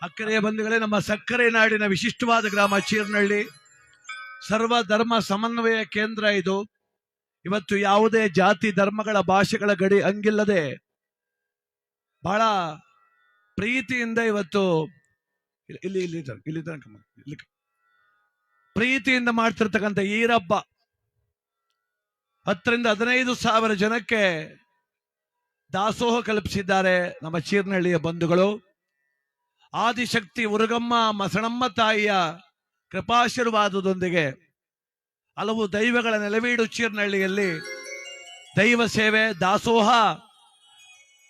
ಅಕ್ಕರೆಯ ಬಂಧುಗಳೇ, ನಮ್ಮ ಸಕ್ಕರೆ ನಾಡಿನ ವಿಶಿಷ್ಟವಾದ ಗ್ರಾಮ ಚೀರ್ನಹಳ್ಳಿ ಸರ್ವ ಧರ್ಮ ಸಮನ್ವಯ ಕೇಂದ್ರ. ಇದು ಇವತ್ತು ಯಾವುದೇ ಜಾತಿ ಧರ್ಮಗಳ ಭಾಷೆಗಳ ಗಡಿ ಹಂಗಿಲ್ಲದೆ ಬಹಳ ಪ್ರೀತಿಯಿಂದ ಇವತ್ತು ಇಲ್ಲಿ ಪ್ರೀತಿಯಿಂದ ಮಾಡ್ತಿರ್ತಕ್ಕಂಥ ಈರಬ್ಬ 10 ರಿಂದ 15 ಸಾವಿರ ಜನಕ್ಕೆ ದಾಸೋಹ ಕಲ್ಪಿಸಿದ್ದಾರೆ ನಮ್ಮ ಚೀರ್ನಹಳ್ಳಿಯ ಬಂಧುಗಳು. ಆದಿಶಕ್ತಿ ಉರುಗಮ್ಮ ಮಸಣಮ್ಮ ತಾಯಿಯ ಕೃಪಾಶೀರ್ವಾದದೊಂದಿಗೆ ಹಲವು ದೈವಗಳ ನೆಲವೀಡು ಚೀರ್ನಹಳ್ಳಿಯಲ್ಲಿ ದೈವ ಸೇವೆ ದಾಸೋಹ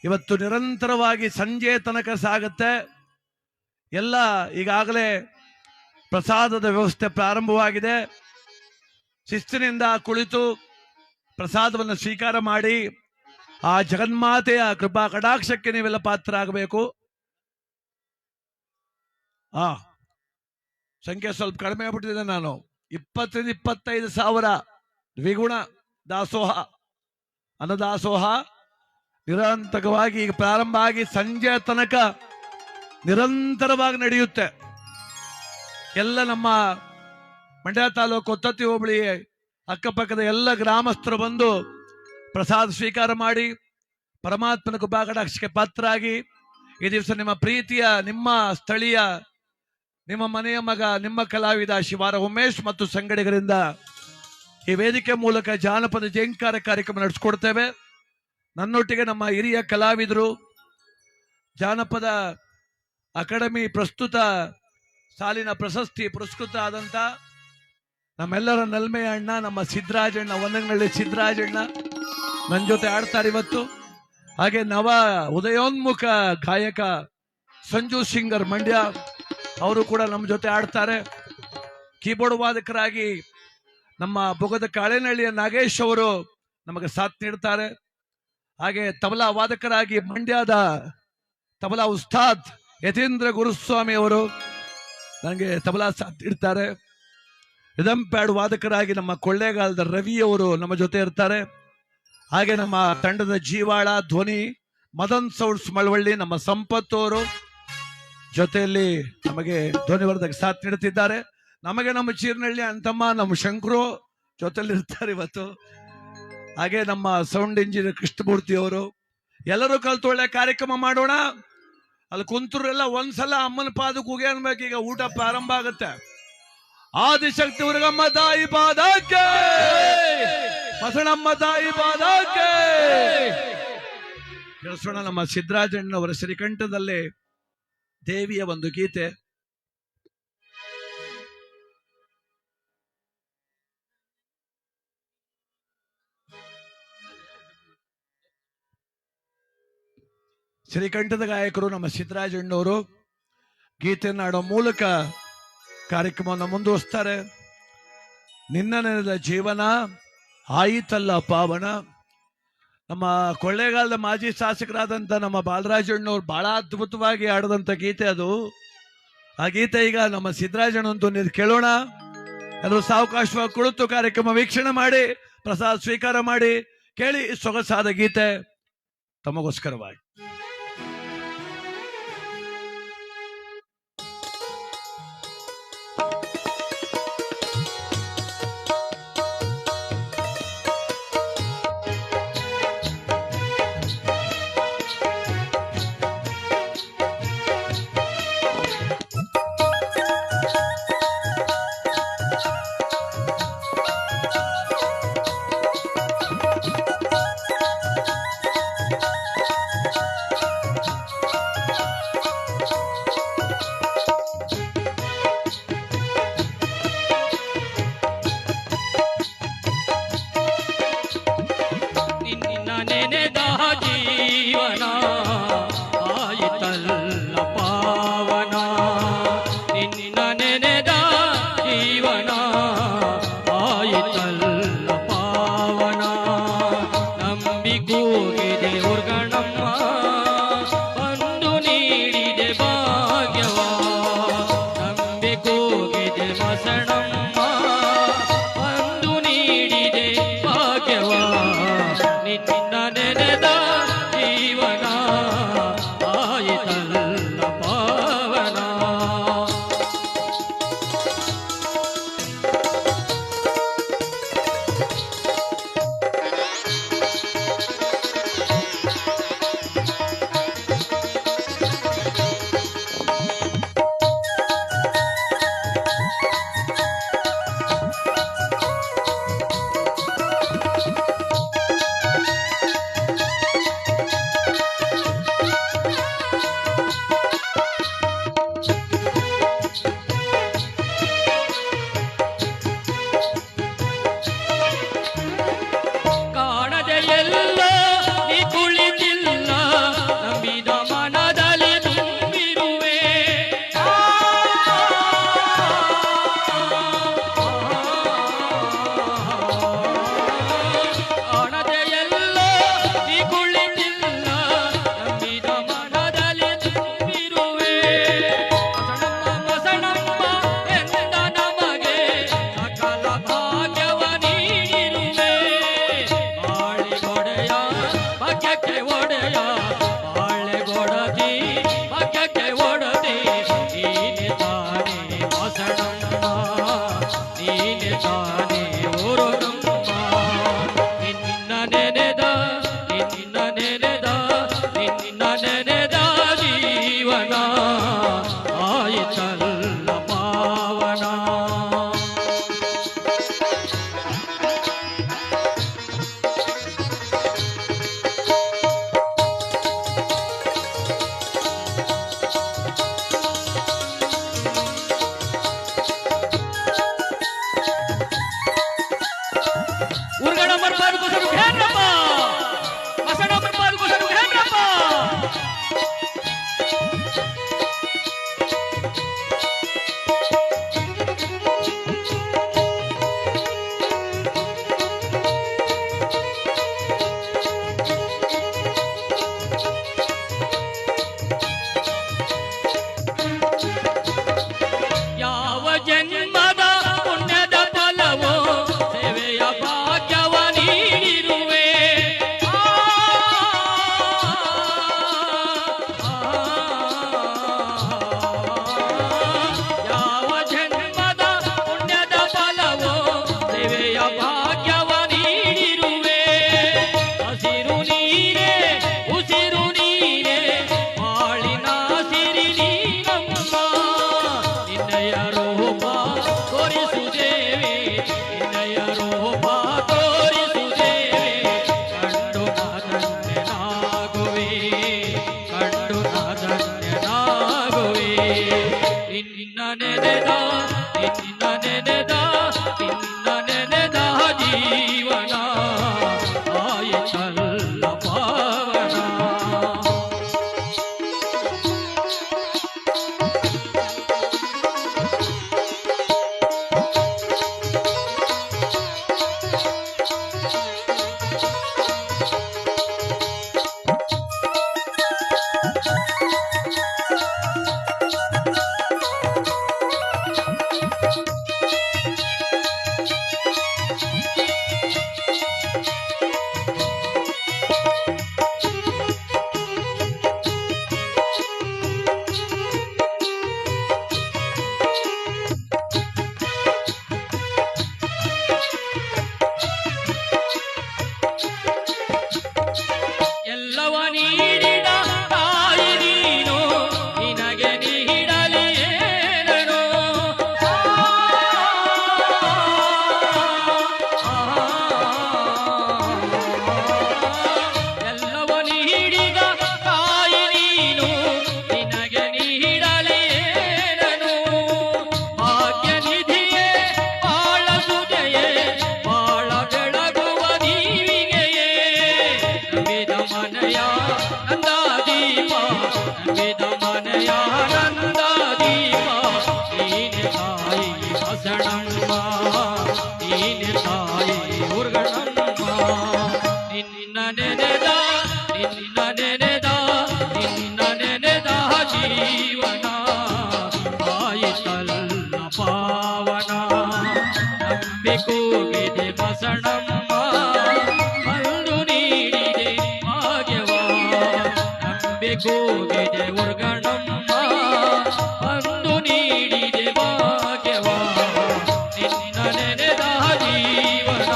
ಇವತ್ತು ನಿರಂತರವಾಗಿ ಸಂಜೆ ತನಕ ಸಾಗುತ್ತೆ. ಎಲ್ಲ ಈಗಾಗಲೇ ಪ್ರಸಾದದ ವ್ಯವಸ್ಥೆ ಪ್ರಾರಂಭವಾಗಿದೆ. ಶಿಸ್ತಿನಿಂದ ಕುಳಿತು ಪ್ರಸಾದವನ್ನು ಸ್ವೀಕಾರ ಮಾಡಿ ಆ ಜಗನ್ಮಾತೆಯ ಕೃಪಾ ಕಟಾಕ್ಷಕ್ಕೆ ನೀವೆಲ್ಲ ಪಾತ್ರರಾಗಬೇಕು. ಸಂಖ್ಯೆ ಸ್ವಲ್ಪ ಕಡಿಮೆ ಆಗ್ಬಿಟ್ಟಿದೆ. ನಾನು 20 ರಿಂದ 25 ಸಾವಿರ ದ್ವಿಗುಣ ದಾಸೋಹ ಅನ್ನದಾಸೋಹ ನಿರಂತರವಾಗಿ ಈಗ ಪ್ರಾರಂಭ ಆಗಿ ಸಂಜೆ ತನಕ ನಿರಂತರವಾಗಿ ನಡೆಯುತ್ತೆ. ಎಲ್ಲ ನಮ್ಮ ಮಂಡ್ಯ ತಾಲೂಕು ಕೊತ್ತತ್ತಿ ಹೋಬಳಿ ಅಕ್ಕಪಕ್ಕದ ಎಲ್ಲ ಗ್ರಾಮಸ್ಥರು ಬಂದು ಪ್ರಸಾದ ಸ್ವೀಕಾರ ಮಾಡಿ ಪರಮಾತ್ಮನ ಕೃಪಾಕಟಾಕ್ಷಕ್ಕೆ ಪಾತ್ರರಾಗಿ ಈ ದಿವಸ ನಿಮ್ಮ ಪ್ರೀತಿಯ ನಿಮ್ಮ ಸ್ಥಳೀಯ ನಿಮ್ಮ ಮನೆಯ ಮಗ ನಿಮ್ಮ ಕಲಾವಿದ ಶಿವಾರ ಉಮೇಶ್ ಮತ್ತು ಸಂಗಡಿಗರಿಂದ ಈ ವೇದಿಕೆ ಮೂಲಕ ಜಾನಪದ ಜಯಂಕಾರ ಕಾರ್ಯಕ್ರಮ ನಡೆಸಿಕೊಡ್ತೇವೆ. ನನ್ನೊಟ್ಟಿಗೆ ನಮ್ಮ ಹಿರಿಯ ಕಲಾವಿದರು, ಜಾನಪದ ಅಕಾಡೆಮಿ ಪ್ರಸ್ತುತ ಸಾಲಿನ ಪ್ರಶಸ್ತಿ ಪುರಸ್ಕೃತ ಆದಂತ ನಮ್ಮೆಲ್ಲರ ನಲ್ಮೆಯ ಅಣ್ಣ ನಮ್ಮ ಸಿದ್ದರಾಜಣ್ಣ, ಒಂದಂಗನಹಳ್ಳಿ ಸಿದ್ದರಾಜಣ್ಣ ನನ್ನ ಜೊತೆ ಆಡ್ತಾರೆ ಇವತ್ತು. ಹಾಗೆ ನವ ಉದಯೋನ್ಮುಖ ಗಾಯಕ ಸಂಜು ಸಿಂಗರ್ ಮಂಡ್ಯ, ಅವರು ಕೂಡ ನಮ್ಮ ಜೊತೆ ಆಡ್ತಾರೆ. ಕೀಬೋರ್ಡ್ ವಾದಕರಾಗಿ ನಮ್ಮ ಬೊಗದ ಕಾಳೇನಹಳ್ಳಿಯ ನಾಗೇಶ್ ಅವರು ನಮಗೆ ಸಾಥ್ ನೀಡ್ತಾರೆ. ಹಾಗೆ ತಬಲಾ ವಾದಕರಾಗಿ ಮಂಡ್ಯದ ತಬಲಾ ಉಸ್ತಾದ್ ಯತೀಂದ್ರ ಗುರುಸ್ವಾಮಿ ಅವರು ನನಗೆ ತಬಲಾ ಸಾಥ್ ನೀಡ್ತಾರೆ. ರಿದಮ್ ಪ್ಯಾಡ್ ವಾದಕರಾಗಿ ನಮ್ಮ ಕೊಳ್ಳೇಗಾಲದ ರವಿ ಅವರು ನಮ್ಮ ಜೊತೆ ಇರ್ತಾರೆ. ಹಾಗೆ ನಮ್ಮ ತಂಡದ ಜೀವಾಳ ಧ್ವನಿ ಮದನ್ ಸೌಂಡ್ಸ್ ಮಳವಳ್ಳಿ ನಮ್ಮ ಸಂಪತ್ತು ಅವರು ಜೊತೆಯಲ್ಲಿ ನಮಗೆ ಧ್ವನಿವರ್ಧಕ ಸಾಥ್ ನೀಡುತ್ತಿದ್ದಾರೆ. ನಮಗೆ ನಮ್ಮ ಚೀರ್ನಹಳ್ಳಿ ಅಂತಮ್ಮ ನಮ್ಮ ಶಂಕರು ಜೊತೆಲಿ ಇರ್ತಾರೆ ಇವತ್ತು. ಹಾಗೆ ನಮ್ಮ ಸೌಂಡ್ ಇಂಜಿನಿಯರ್ ಕೃಷ್ಣಮೂರ್ತಿ ಅವರು. ಎಲ್ಲರೂ ಕಲ್ತು ಒಳ್ಳೆ ಕಾರ್ಯಕ್ರಮ ಮಾಡೋಣ. ಅಲ್ಲಿ ಕುಂತರೆಲ್ಲ ಒಂದ್ಸಲ ಅಮ್ಮನ ಪಾದಕ್ಕೆ ಉಗೆ ಅನ್ಬೇಕು. ಈಗ ಊಟ ಪ್ರಾರಂಭ ಆಗುತ್ತೆ. ಆದಿಶಕ್ತಿ ಉರುಗಮ್ಮ ತಾಯಿ ಪಾದಕ್ಕೆ, ಮಸಣಮ್ಮ ತಾಯಿ ಪಾದಕ್ಕೆ ಕೇಳಿಸೋಣ. ನಮ್ಮ ಸಿದ್ದರಾಜಣ್ಣವರ ಶ್ರೀಕಂಠದಲ್ಲಿ ದೇವಿಯ ಒಂದು ಗೀತೆ. ಶ್ರೀಕಂಠದ ಗಾಯಕರು ನಮ್ಮ ಸಿದ್ದರಾಜಣ್ಣವರು ಗೀತೆಯನ್ನು ಆಡೋ ಮೂಲಕ ಕಾರ್ಯಕ್ರಮವನ್ನು ಮುಂದುವರಿಸ್ತಾರೆ. ನಿನ್ನ ನೆನೆದ ಜೀವನ ಆಯಿತಲ್ಲ ಪಾವನ. ನಮ್ಮ ಕೊಳ್ಳೇಗಾಲದ ಮಾಜಿ ಶಾಸಕರಾದಂಥ ನಮ್ಮ ಬಾಲರಾಜಣ್ಣವ್ರು ಬಹಳ ಅದ್ಭುತವಾಗಿ ಆಡದಂಥ ಗೀತೆ ಅದು. ಆ ಗೀತೆ ಈಗ ನಮ್ಮ ಸಿದ್ದರಾಜಣ್ಣಂತೂ ನೀವು ಕೇಳೋಣ. ಎಲ್ಲರೂ ಸಾವಕಾಶವಾಗಿ ಕುಳಿತು ಕಾರ್ಯಕ್ರಮ ವೀಕ್ಷಣೆ ಮಾಡಿ ಪ್ರಸಾದ ಸ್ವೀಕಾರ ಮಾಡಿ ಕೇಳಿ ಸೊಗಸಾದ ಗೀತೆ ತಮಗೋಸ್ಕರವಾಗಿ. ನಿನ್ನ ನೆನೆದ ನಿನ್ನ ನೆನೆದ ನಿನ್ನ ನೆನೆದ ಜೀವನ ಆಯಿತಲ್ಲ ಪಾವನ. ಎಲ್ಲವ ನೀಡಿದ ತಾಯಿ ನೀನು ನಿನಗೆ ನೀಡಲಿ ಏನನು. ಎಲ್ಲವ ನೀಡಿದ ತಾಯಿ ನೀನು ನಿನಗೆ ನೀಡಲಿ ಏನನು. ಭಾಗ್ಯ ನಿಧಿಯೇ ಬಾಳ ಸುಜಯೇ ಬಾಳ ಬೆಳಗುವ ನೀವಿಗೆಯೇ ನಂಬಿದ ಮನೆಯ ನಂದ ದೀಪ ನಂಬಿದ ಮನೆಯ ನಂದ ದೀಪ ನೀನೆ ತಾಯಿ ಬಸಣಮ್ಮ ನೀನೆ ತಾಯಿ ಉರ್ಗಣಮ್ಮ. ನಿನ್ನ ನೆನೆದ ನಿನ್ನ ನೆನೆದ ನಿನ್ನ ನೆನೆದ ಜೀವನ ಆಯಿತಲ್ಲ ಪಾವನ. ನಂಬಿಕೋಗಿದೆ ಬಸಣಮ್ಮ ಅಂದು ನೀಡಿದೆ ಭಾಗ್ಯವ. ನಂಬಿಕೋಗಿದೆ ಉರ್ಗಣಮ್ಮ ಅಂದು ನೀಡಿದೆ ಭಾಗ್ಯವ. ನಿನ್ನ ನೆನೆದ ಜೀವನ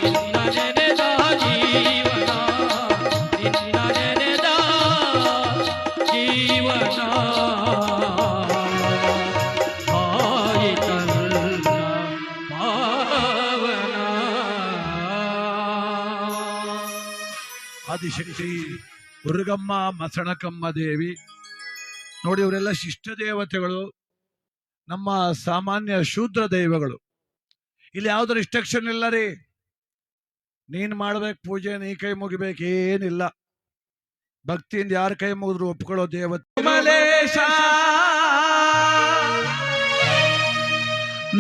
ನಿನ್ನ ನೆನೆದ ಜೀವನ ನಿನ್ನ ನೆನೆದ ಜೀವನ ಆಯಿತಲ್ಲ ಪಾವನ. ಆದಿಶಕ್ತಿ ದುರ್ಗಮ್ಮ ಮಸಣಕಮ್ಮ ದೇವಿ ನೋಡಿ, ಇವರೆಲ್ಲ ಶಿಷ್ಟ ದೇವತೆಗಳು, ನಮ್ಮ ಸಾಮಾನ್ಯ ಶೂದ್ರ ದೈವಗಳು. ಇಲ್ಲಿ ಯಾವ್ದು ರಿಸ್ಟ್ರಿಕ್ಷನ್ ಇಲ್ಲ ರೀ. ನೀನ್ ಮಾಡ್ಬೇಕು ಪೂಜೆ, ನೀ ಕೈ ಮುಗಿಬೇಕು, ಏನಿಲ್ಲ. ಭಕ್ತಿಯಿಂದ ಯಾರ ಕೈ ಮುಗಿದ್ರು ಒಪ್ಕೊಳ್ಳೋ ದೇವತೆ. ಮಲೇಶ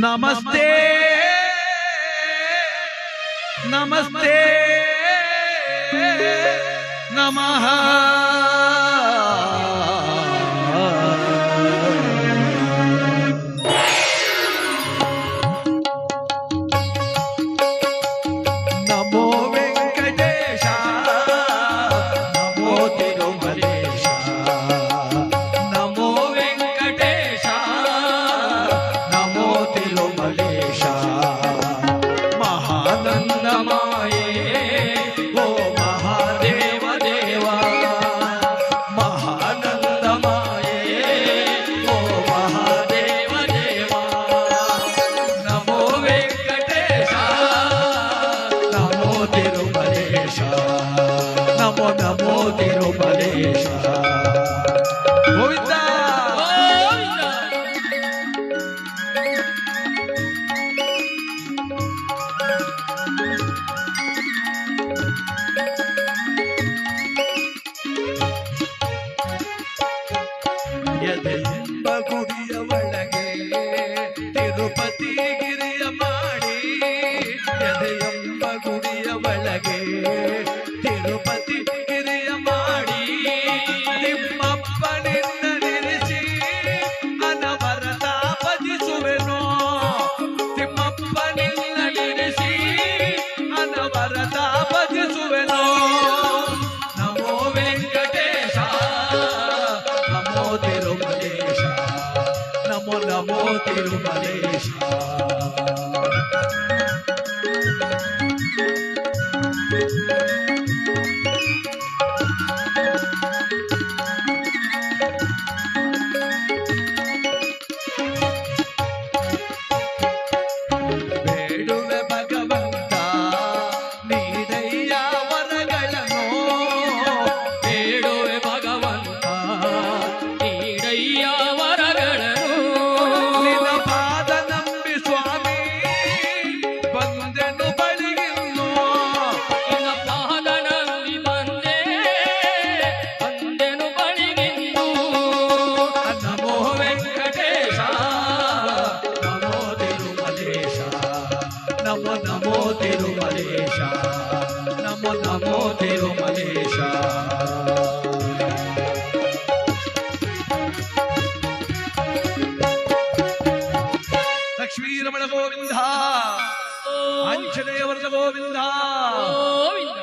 ನಮಸ್ತೆ ನಮಸ್ತೆ ನಮಃ. ನಮೋ ವೆಂಕಟೇಶ ನಮೋ ತಿರುಮಲೇಶ ನಮೋ ವೆಂಕಟೇಶ ನಮೋ ತಿರುಮಲೇಶ. ಮಹಾನಂದಮಾಯೇ ಓ ಮಹಾದೇವ ದೇವ ಮಹಾನಂದಮಾಯೇ ಓ ಮಹಾದೇವ ದೇವ. ನಮೋ ವೆಂಕಟೇಶ ನಮೋ ತಿರುಮಲೇಶ ನಮೋ ನಮೋ ತಿರುಮಲೇಶ. ಗೋವಿಂದ ಎದೆಯೆಂಬ ಗುಡಿಯ ಒಳಗೆ ತಿರುಪತಿ ಗಿರಿಯ ಮಾಡಿ, ಎದೆಯೆಂಬ ಗುಡಿಯ ಒಳಗೆ ತಿರುಪತಿ ಗಿರಿಯ ಮಾಡಿ, ನಿಮ್ಮಪ್ಪ ನಿನ್ನ ನಿಲ್ಲಿಸಿ ಅನವರತ ಭಜಿಸುವೆನೋ. ನಿಮ್ಮಪ್ಪ ನಿನ್ನ ನಿಲ್ಲಿಸಿ ಅನವರತ ಭಜಿಸುವೆನೋ. ನಮೋ ವೆಂಕಟೇಶ ನಮೋ ತಿರುಮಲೇಶ ನಮೋ ನಮೋ ತಿರುಮಲೇಶ. ಬೇಡುವೆ ಭಗವಂತ ನೀಡಯ್ಯ ವರಗಳನ್ನು. ಬೇಡುವೆ ಭಗವಂತ ನೀಡಯ್ಯ ವರಗಳನ್ನು. ನಮೋ ನಮೋ ತಿರುಮಲೇಶ ನಮೋ ನಮೋ ತಿರುಮಲೇಶ ಲಕ್ಷ್ಮೀರಮಣ ಗೋವಿಂದ ಆಂಜನೇಯ ವರದ ಗೋವಿಂದ ಗೋವಿಂದ